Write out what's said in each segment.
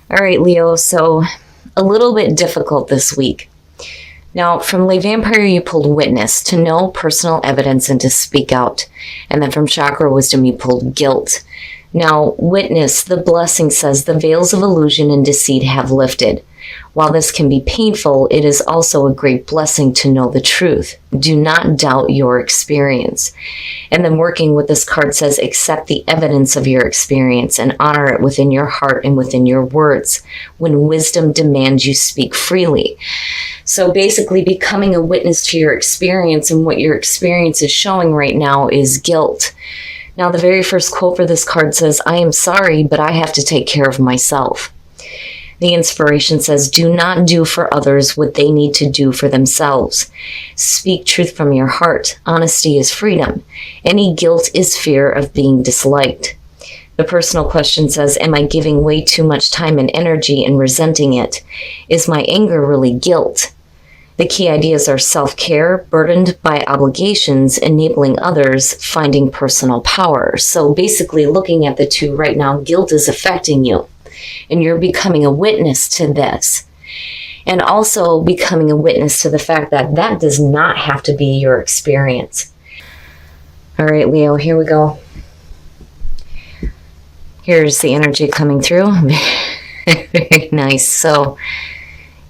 All right, Leo, so a little bit difficult this week. Now, from Le Vampire, you pulled witness, to know personal evidence and to speak out. And then from Chakra Wisdom, you pulled guilt. Now, witness, the blessing says, the veils of illusion and deceit have lifted. While this can be painful, it is also a great blessing to know the truth. Do not doubt your experience. And then working with this card says, accept the evidence of your experience and honor it within your heart and within your words. When wisdom demands you speak freely. So basically becoming a witness to your experience, and what your experience is showing right now is guilt. Now, the very first quote for this card says, I am sorry, but I have to take care of myself. The inspiration says, do not do for others what they need to do for themselves. Speak truth from your heart. Honesty is freedom. Any guilt is fear of being disliked. The personal question says, am I giving way too much time and energy and resenting it? Is my anger really guilt? The key ideas are self-care, burdened by obligations, enabling others, finding personal power. So basically looking at the two right now, guilt is affecting you. And you're becoming a witness to this. And also becoming a witness to the fact that that does not have to be your experience. All right, Leo, here we go. Here's the energy coming through. Very nice. So,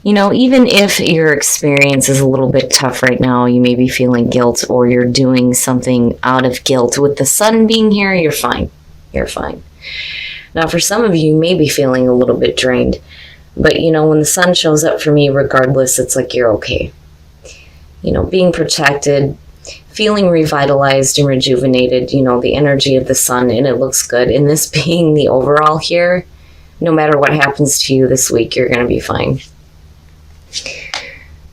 even if your experience is a little bit tough right now, you may be feeling guilt or you're doing something out of guilt. With the sun being here, you're fine. You're fine. Now, for some of you, you may be feeling a little bit drained. But, when the sun shows up for me, regardless, it's like you're okay. Being protected, feeling revitalized and rejuvenated, the energy of the sun, and it looks good. And this being the overall here, no matter what happens to you this week, you're going to be fine.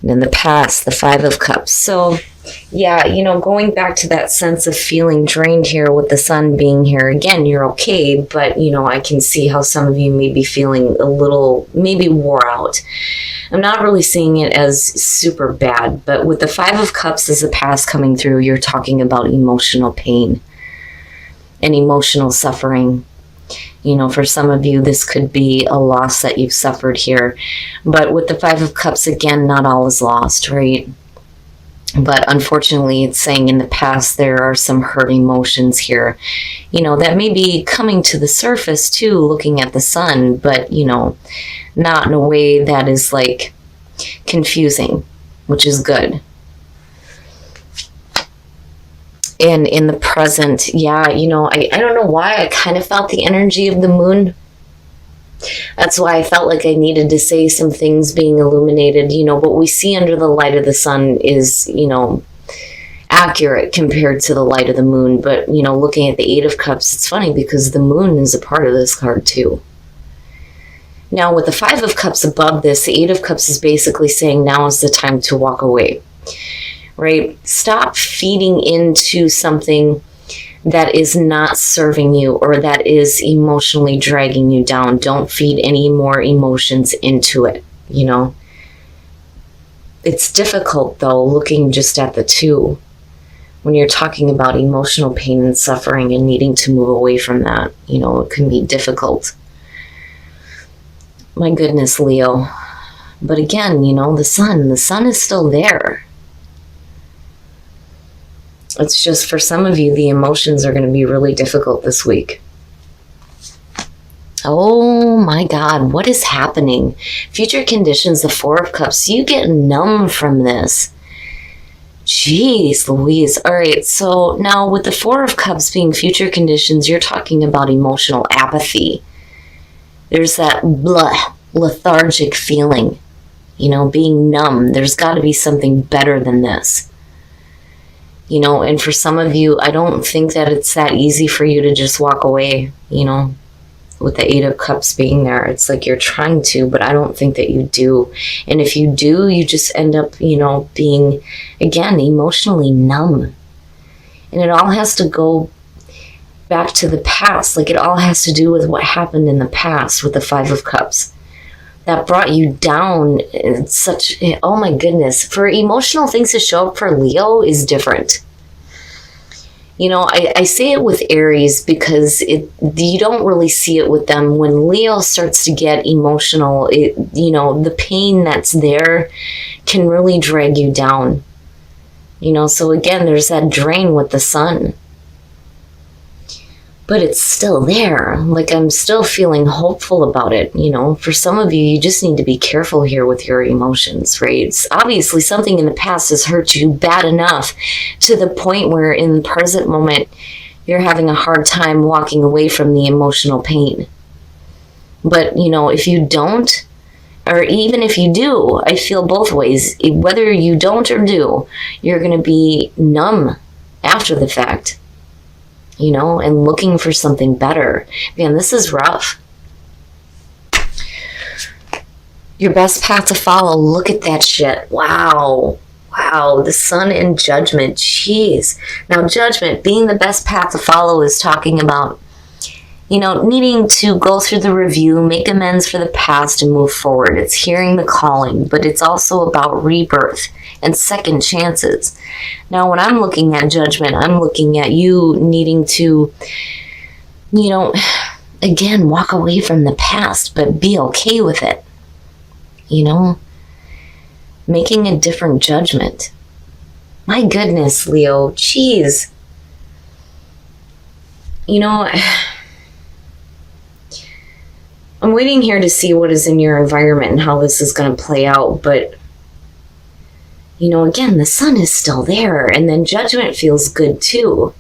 And in the past, the Five of Cups. So, yeah, going back to that sense of feeling drained here with the sun being here, again, you're okay, but, I can see how some of you may be feeling a little, maybe wore out. I'm not really seeing it as super bad, but with the Five of Cups as the past coming through, you're talking about emotional pain and emotional suffering. For some of you, this could be a loss that you've suffered here. But with the Five of Cups, again, not all is lost, right? But unfortunately, it's saying in the past, there are some hurt emotions here, that may be coming to the surface too, looking at the sun, but, not in a way that is like confusing, which is good. And in the present, yeah, I don't know why I kind of felt the energy of the moon. That's why I felt like I needed to say some things being illuminated. What we see under the light of the sun is, accurate compared to the light of the moon. But, looking at the Eight of Cups, it's funny because the moon is a part of this card too. Now, with the Five of Cups above this, the Eight of Cups is basically saying now is the time to walk away, right? Stop feeding into something that is not serving you or that is emotionally dragging you down. Don't feed any more emotions into it, It's difficult, though, looking just at the two, when you're talking about emotional pain and suffering and needing to move away from that. It can be difficult. My goodness, Leo. But again, the sun is still there. It's just for some of you, the emotions are going to be really difficult this week. Oh my God, what is happening? Future conditions, the Four of Cups, you get numb from this. Jeez Louise. All right, so now with the Four of Cups being future conditions, you're talking about emotional apathy. There's that lethargic feeling, being numb. There's got to be something better than this. And for some of you, I don't think that it's that easy for you to just walk away, with the Eight of Cups being there. It's like you're trying to, but I don't think that you do. And if you do, you just end up, being, again, emotionally numb. And it all has to go back to the past. Like it all has to do with what happened in the past with the Five of Cups. That brought you down. It's such, oh my goodness. For emotional things to show up for Leo is different. I say it with Aries because you don't really see it with them. When Leo starts to get emotional, the pain that's there can really drag you down. So again, there's that drain with the sun. But it's still there. Like, I'm still feeling hopeful about it. For some of you, you just need to be careful here with your emotions, right? It's obviously something in the past has hurt you bad enough to the point where in the present moment, you're having a hard time walking away from the emotional pain. But, if you don't, or even if you do, I feel both ways. Whether you don't or do, you're going to be numb after the fact. And looking for something better. Man, this is rough. Your best path to follow. Look at that shit. Wow. The sun and judgment. Jeez. Now, judgment, being the best path to follow, is talking about, needing to go through the review, make amends for the past, and move forward. It's hearing the calling, but it's also about rebirth and second chances. Now, when I'm looking at judgment, I'm looking at you needing to, again, walk away from the past, but be okay with it. Making a different judgment. My goodness, Leo, jeez. I'm waiting here to see what is in your environment and how this is going to play out, but again, the sun is still there, and then judgment feels good too.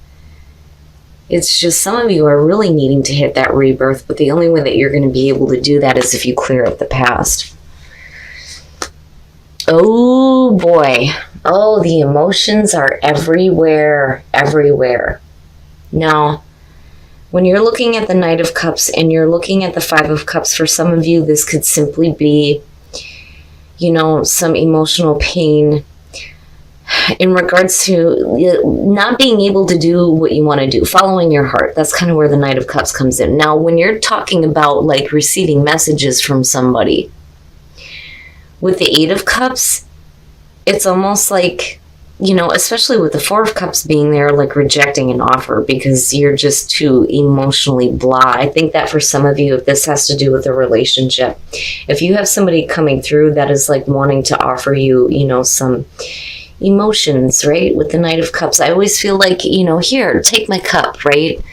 It's just some of you are really needing to hit that rebirth, but the only way that you're going to be able to do that is if you clear up the past. Oh boy. Oh, the emotions are everywhere. Now, when you're looking at the Knight of Cups and you're looking at the Five of Cups, for some of you, this could simply be, some emotional pain in regards to not being able to do what you want to do, following your heart. That's kind of where the Knight of Cups comes in. Now, when you're talking about like receiving messages from somebody, with the Eight of Cups, it's almost like, especially with the Four of Cups being there, like rejecting an offer because you're just too emotionally blah. I think that for some of you, if this has to do with a relationship, if you have somebody coming through that is like wanting to offer you, some emotions, right? With the Knight of Cups, I always feel like, here, take my cup, right?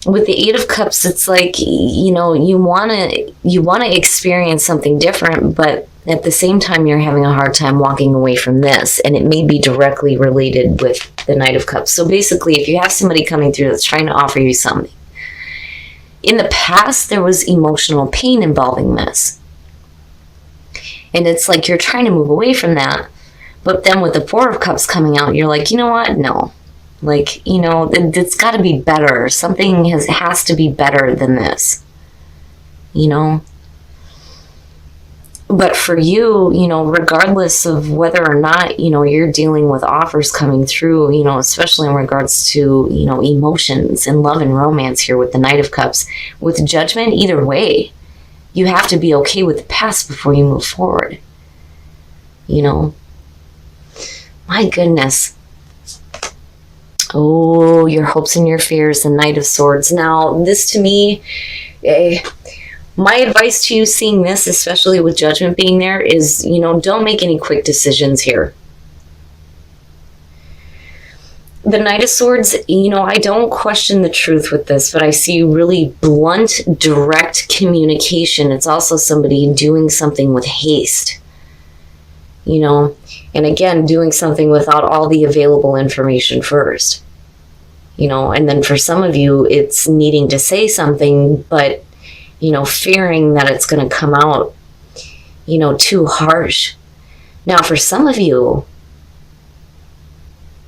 With the Eight of Cups, it's like, you want to experience something different, but at the same time, you're having a hard time walking away from this, and it may be directly related with the Knight of Cups. So basically, if you have somebody coming through that's trying to offer you something, in the past, there was emotional pain involving this. And it's like you're trying to move away from that, but then with the Four of Cups coming out, you're like, you know what? No. Like, it's got to be better. Something has to be better than this, But for you, regardless of whether or not, you're dealing with offers coming through, especially in regards to, emotions and love and romance here with the Knight of Cups, with judgment, either way, you have to be okay with the past before you move forward. My goodness. Oh, your hopes and your fears, the Knight of Swords. Now, this to me, my advice to you seeing this, especially with judgment being there, is, don't make any quick decisions here. The Knight of Swords, I don't question the truth with this, but I see really blunt, direct communication. It's also somebody doing something with haste, and again, doing something without all the available information first, and then for some of you, it's needing to say something, but, fearing that it's going to come out, too harsh. Now, for some of you,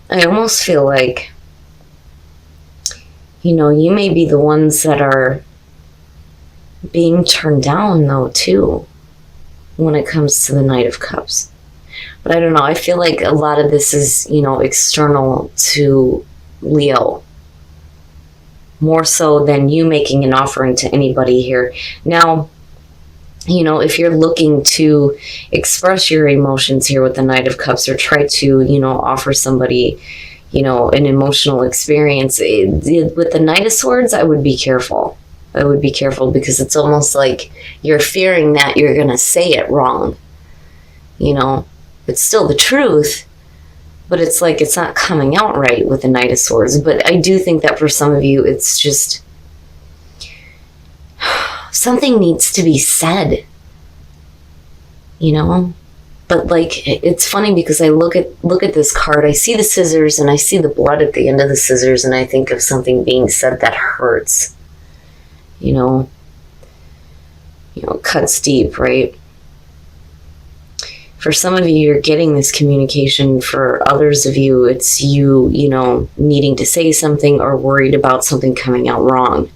I almost feel like, you may be the ones that are being turned down, though, too, when it comes to the Knight of Cups. But I don't know. I feel like a lot of this is, external to Leo. More so than you making an offering to anybody here. Now, if you're looking to express your emotions here with the Knight of Cups or try to, offer somebody, an emotional experience. With the Knight of Swords, I would be careful. I would be careful because it's almost like you're fearing that you're going to say it wrong. It's still the truth, but it's like it's not coming out right with the Knight of Swords. But I do think that for some of you, it's just something needs to be said, But like, it's funny because I look at this card, I see the scissors and I see the blood at the end of the scissors, and I think of something being said that hurts. Cuts deep, right? For some of you, you're getting this communication. For others of you, it's you, needing to say something or worried about something coming out wrong.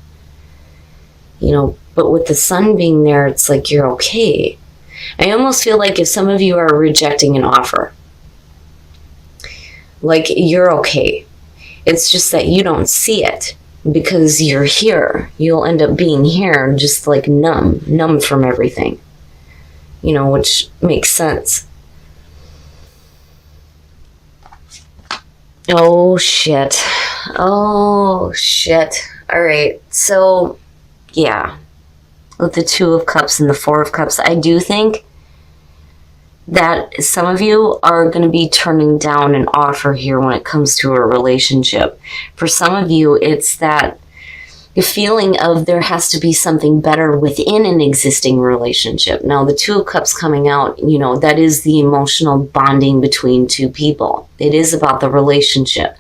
But with the sun being there, it's like you're okay. I almost feel like if some of you are rejecting an offer, like you're okay. It's just that you don't see it because you're here. You'll end up being here just like numb from everything, which makes sense. Oh, shit. All right. So, yeah. With the Two of Cups and the Four of Cups, I do think that some of you are going to be turning down an offer here when it comes to a relationship. For some of you, it's that feeling of there has to be something better within an existing relationship. Now, the Two of Cups coming out, that is the emotional bonding between two people. It is about the relationship.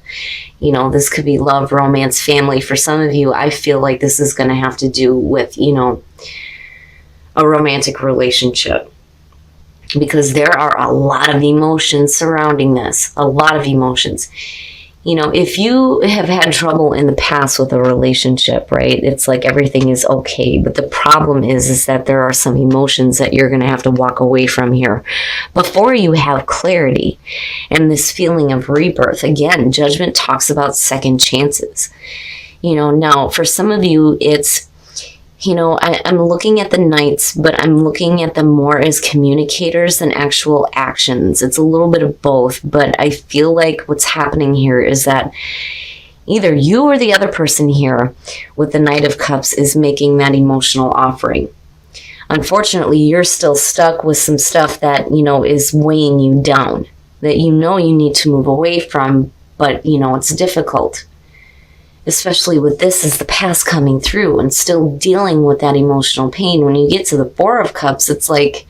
This could be love, romance, family. For some of you, I feel like this is going to have to do with, a romantic relationship. Because there are a lot of emotions surrounding this. A lot of emotions. If you have had trouble in the past with a relationship, right, it's like everything is okay. But the problem is that there are some emotions that you're going to have to walk away from here before you have clarity and this feeling of rebirth. Again, Judgment talks about second chances. Now for some of you, it's, I'm looking at the Knights, but I'm looking at them more as communicators than actual actions. It's a little bit of both, but I feel like what's happening here is that either you or the other person here with the Knight of Cups is making that emotional offering. Unfortunately, you're still stuck with some stuff that, is weighing you down, that you need to move away from, but, it's difficult. Especially with this as the past coming through and still dealing with that emotional pain. When you get to the Four of Cups, it's like,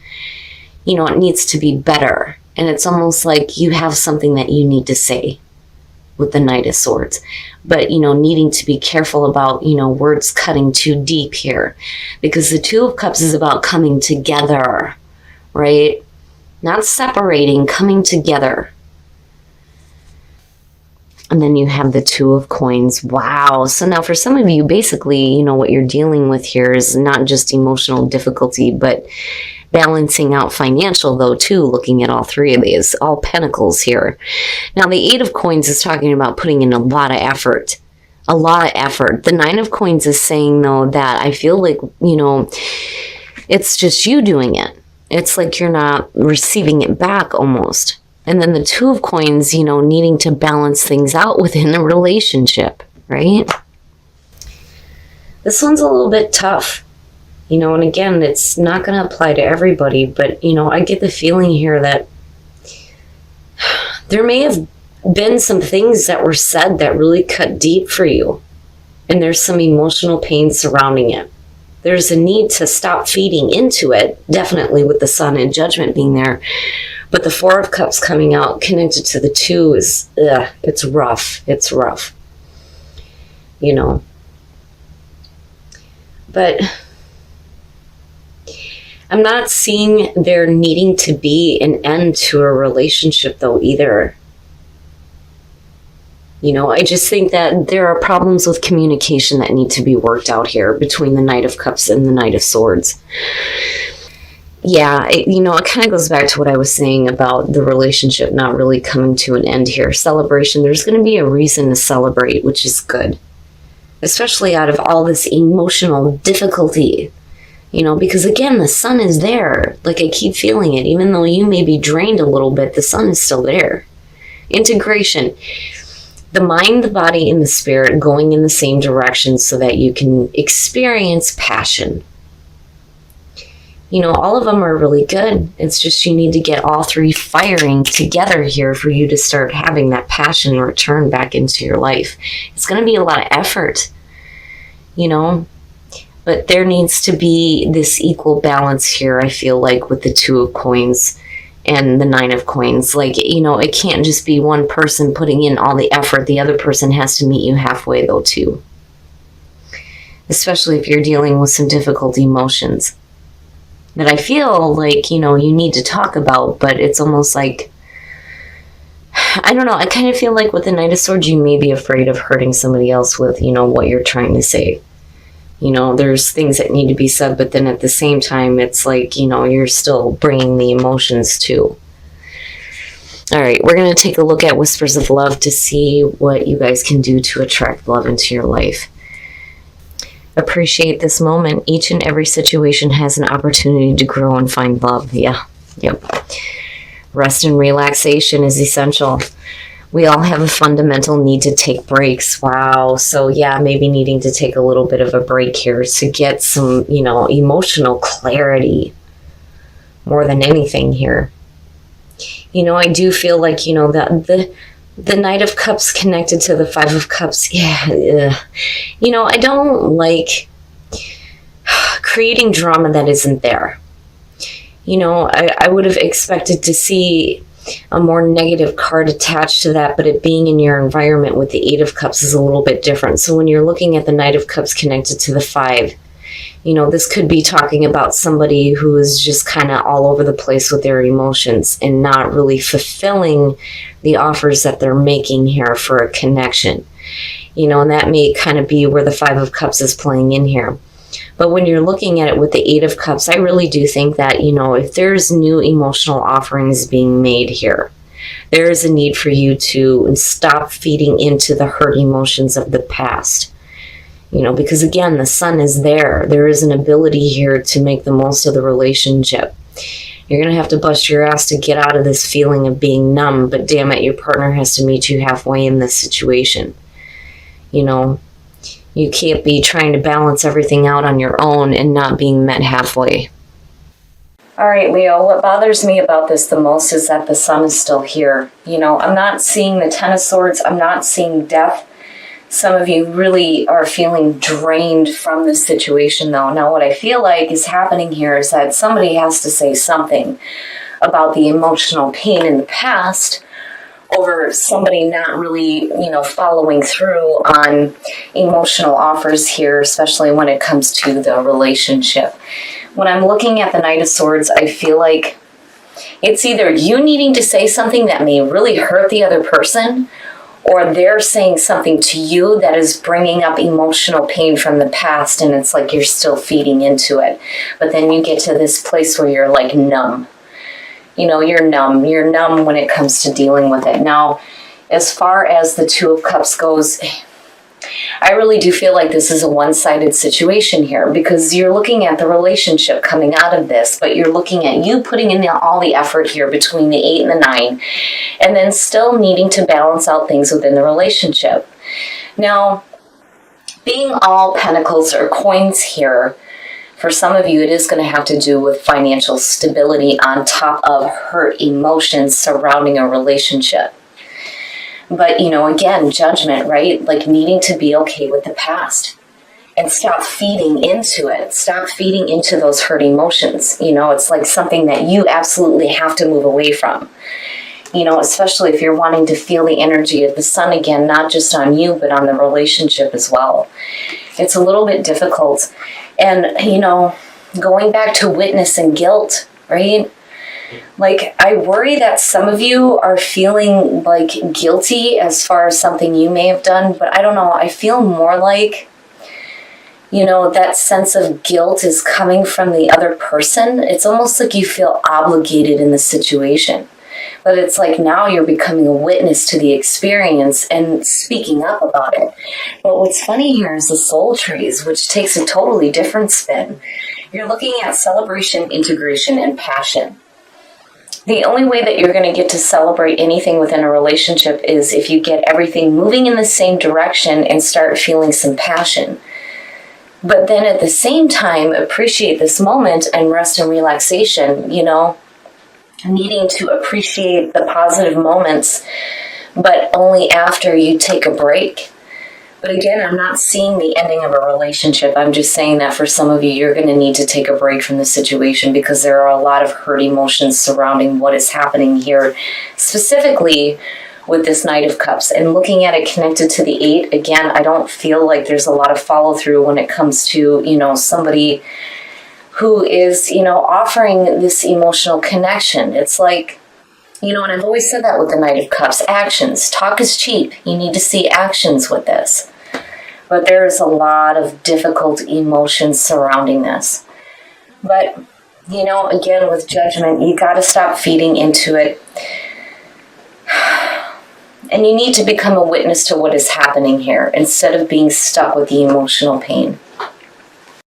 it needs to be better. And it's almost like you have something that you need to say with the Knight of Swords. But, needing to be careful about, words cutting too deep here. Because the Two of Cups is about coming together, right? Not separating, coming together. And then you have the Two of Coins. Wow. So now for some of you, basically, what you're dealing with here is not just emotional difficulty, but balancing out financial, though, too, looking at all three of these, all pentacles here. Now, the Eight of Coins is talking about putting in a lot of effort. A lot of effort. The Nine of Coins is saying, though, that I feel like, it's just you doing it. It's like you're not receiving it back almost. And then the Two of Coins, needing to balance things out within a relationship, right? This one's a little bit tough, and again, it's not going to apply to everybody, but, I get the feeling here that there may have been some things that were said that really cut deep for you, and there's some emotional pain surrounding it. There's a need to stop feeding into it, definitely with the Sun and Judgment being there. But the Four of Cups coming out connected to the Two is, it's rough. It's rough. But I'm not seeing there needing to be an end to a relationship, though, either. I just think that there are problems with communication that need to be worked out here between the Knight of Cups and the Knight of Swords. Yeah, it kind of goes back to what I was saying about the relationship not really coming to an end here. Celebration, there's going to be a reason to celebrate, which is good. Especially out of all this emotional difficulty. Because again, the Sun is there. Like, I keep feeling it. Even though you may be drained a little bit, the Sun is still there. Integration. The mind, the body, and the spirit going in the same direction so that you can experience passion. All of them are really good. It's just you need to get all three firing together here for you to start having that passion return back into your life. It's going to be a lot of effort, but there needs to be this equal balance here, I feel like, with the Two of Coins and the Nine of Coins. It can't just be one person putting in all the effort. The other person has to meet you halfway, though, too. Especially if you're dealing with some difficult emotions that I feel like, you need to talk about, but it's almost like, I don't know, I kind of feel like with the Knight of Swords, you may be afraid of hurting somebody else with, what you're trying to say. There's things that need to be said, but then at the same time, it's like, you're still bringing the emotions too. All right, we're going to take a look at Whispers of Love to see what you guys can do to attract love into your life. Appreciate this moment. Each and every situation has an opportunity to grow and find love. Yeah, yep. Rest and relaxation is essential. We all have a fundamental need to take breaks. Wow. So yeah, maybe needing to take a little bit of a break here to get some, emotional clarity more than anything here. I do feel like, that the Knight of Cups connected to the Five of Cups. Yeah. I don't like creating drama that isn't there. I would have expected to see a more negative card attached to that, but it being in your environment with the Eight of Cups is a little bit different. So when you're looking at the Knight of Cups connected to the Five, this could be talking about somebody who is just kind of all over the place with their emotions and not really fulfilling the offers that they're making here for a connection. And that may kind of be where the Five of Cups is playing in here. But when you're looking at it with the Eight of Cups, I really do think that, if there's new emotional offerings being made here, there is a need for you to stop feeding into the hurt emotions of the past. Because again, the Sun is there. There is an ability here to make the most of the relationship. You're going to have to bust your ass to get out of this feeling of being numb, but damn it, your partner has to meet you halfway in this situation. You can't be trying to balance everything out on your own and not being met halfway. All right, Leo, what bothers me about this the most is that the Sun is still here. I'm not seeing the Ten of Swords. I'm not seeing death. Some of you really are feeling drained from this situation, though. Now, what I feel like is happening here is that somebody has to say something about the emotional pain in the past over somebody not really, following through on emotional offers here, especially when it comes to the relationship. When I'm looking at the Knight of Swords, I feel like it's either you needing to say something that may really hurt the other person, or they're saying something to you that is bringing up emotional pain from the past, and it's like you're still feeding into it. But then you get to this place where you're like numb. You're numb. You're numb when it comes to dealing with it. Now, as far as the Two of Cups goes, I really do feel like this is a one-sided situation here, because you're looking at the relationship coming out of this, but you're looking at you putting in all the effort here between the 8 and the 9, and then still needing to balance out things within the relationship. Now, being all pentacles or coins here, for some of you, it is going to have to do with financial stability on top of hurt emotions surrounding a relationship. But, again, judgment, right? Like needing to be okay with the past and stop feeding into it. Stop feeding into those hurt emotions. It's like something that you absolutely have to move away from. Especially if you're wanting to feel the energy of the Sun again, not just on you, but on the relationship as well. It's a little bit difficult. And, going back to witness and guilt, right? Like, I worry that some of you are feeling like guilty as far as something you may have done, but I don't know. I feel more like, that sense of guilt is coming from the other person. It's almost like you feel obligated in the situation. But it's like now you're becoming a witness to the experience and speaking up about it. But what's funny here is the soul trees, which takes a totally different spin. You're looking at celebration, integration, and passion. The only way that you're going to get to celebrate anything within a relationship is if you get everything moving in the same direction and start feeling some passion. But then at the same time, appreciate this moment and rest and relaxation, needing to appreciate the positive moments, but only after you take a break. But again, I'm not seeing the ending of a relationship. I'm just saying that for some of you, you're going to need to take a break from the situation because there are a lot of hurt emotions surrounding what is happening here, specifically with this Knight of Cups. And looking at it connected to the 8, again, I don't feel like there's a lot of follow through when it comes to, somebody who is, offering this emotional connection. It's like, and I've always said that with the Knight of Cups, actions. Talk is cheap. You need to see actions with this. But there's a lot of difficult emotions surrounding this. But, again, with judgment, you got to stop feeding into it. And you need to become a witness to what is happening here instead of being stuck with the emotional pain.